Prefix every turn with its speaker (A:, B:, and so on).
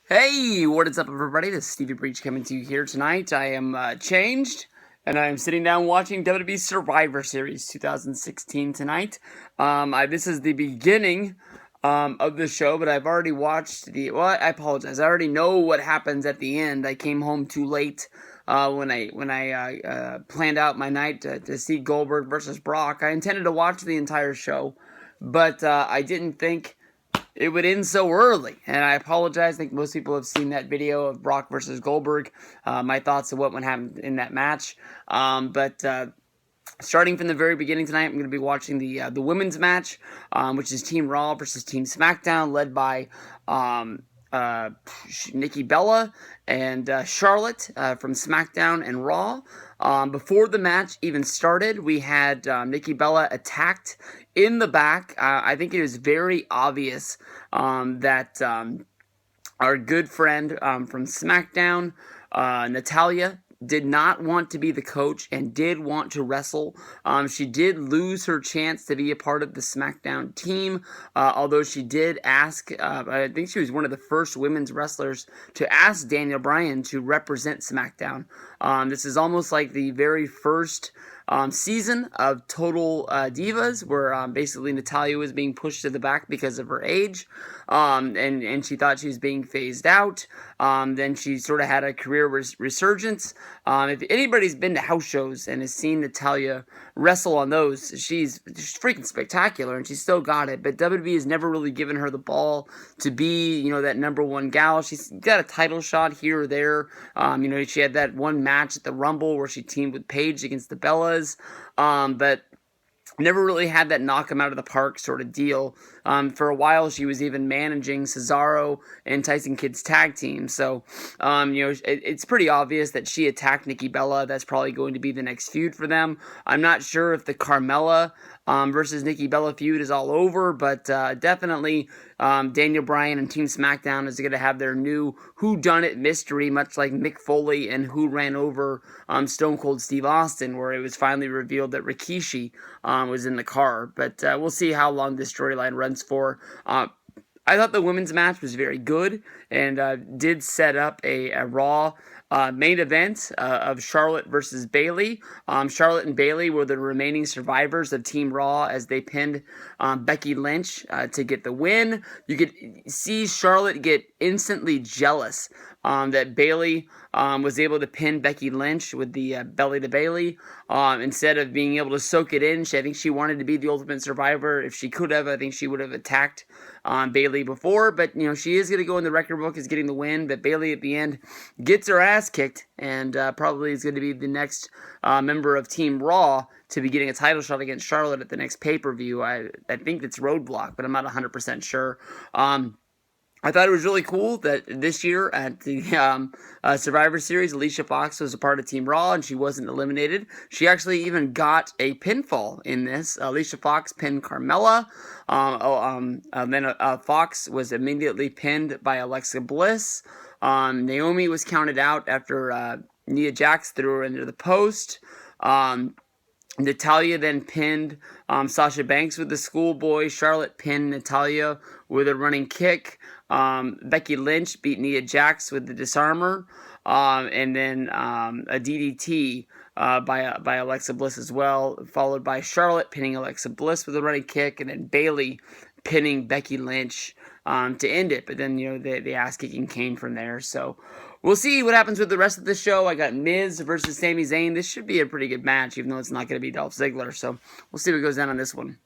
A: Hey, what is up, everybody? This is Stevie Breach coming to you here tonight. I am changed, and I am sitting down watching WWE Survivor Series 2016 tonight. This is the beginning of the show, but I've already watched well, I apologize. I already know what happens at the end. I came home too late when I planned out my night to see Goldberg versus Brock. I intended to watch the entire show, but I didn't think it would end so early, and I apologize. I think most people have seen that video of Brock versus Goldberg. My thoughts of what would happen in that match. But starting from the very beginning tonight, I'm going to be watching the women's match, which is Team Raw versus Team SmackDown, led by Nikki Bella and Charlotte from SmackDown and Raw. Before the match even started, we had Nikki Bella attacked in the back. I think it was very obvious that our good friend from SmackDown, Natalya, did not want to be the coach and did want to wrestle. She did lose her chance to be a part of the SmackDown team, although she did ask, I think she was one of the first women's wrestlers to ask Daniel Bryan to represent SmackDown. This is almost like the very first season of Total Divas, where basically Natalya was being pushed to the back because of her age, and she thought she was being phased out. Then she sort of had a career resurgence. If anybody's been to house shows and has seen Natalya wrestle on those, she's freaking spectacular, and she's still got it. But WWE has never really given her the ball to be, that number one gal. She's got a title shot here or there. She had that one match at the Rumble where she teamed with Paige against the Bellas, but never really had that knock him out of the park sort of deal. For a while, she was even managing Cesaro and Tyson Kidd's tag team. So, it's pretty obvious that she attacked Nikki Bella. That's probably going to be the next feud for them. I'm not sure if the Carmella versus Nikki Bella feud is all over, but definitely Daniel Bryan and Team SmackDown is going to have their new whodunit mystery, much like Mick Foley and Who Ran Over Stone Cold Steve Austin, where it was finally revealed that Rikishi was in the car. But we'll see how long this storyline runs for. I thought the women's match was very good and did set up a Raw main event of Charlotte versus Bayley. Charlotte and Bayley were the remaining survivors of Team Raw as they pinned Becky Lynch to get the win. You could see Charlotte get instantly jealous that Bayley was able to pin Becky Lynch with the belly to Bayley instead of being able to soak it in. I think she wanted to be the ultimate survivor. If she could have, I think she would have attacked Bayley before, but she is going to go in the record book as getting the win. But Bayley at the end gets her ass kicked and probably is going to be the next member of Team Raw to be getting a title shot against Charlotte at the next pay-per-view. I think it's Roadblock, but I'm not 100% sure. I thought it was really cool that this year at the Survivor Series, Alicia Fox was a part of Team Raw and she wasn't eliminated. She actually even got a pinfall in this. Alicia Fox pinned Carmella. Then Fox was immediately pinned by Alexa Bliss. Naomi was counted out after Nia Jax threw her into the post. Natalya then pinned Sasha Banks with the schoolboy. Charlotte pinned Natalya with a running kick. Becky Lynch beat Nia Jax with the disarmer. And then a DDT by Alexa Bliss as well, followed by Charlotte pinning Alexa Bliss with a running kick, and then Bayley pinning Becky Lynch to end it. But then, the ass kicking came from there. So we'll see what happens with the rest of the show. I got Miz versus Sami Zayn. This should be a pretty good match, even though it's not going to be Dolph Ziggler. So we'll see what goes down on this one.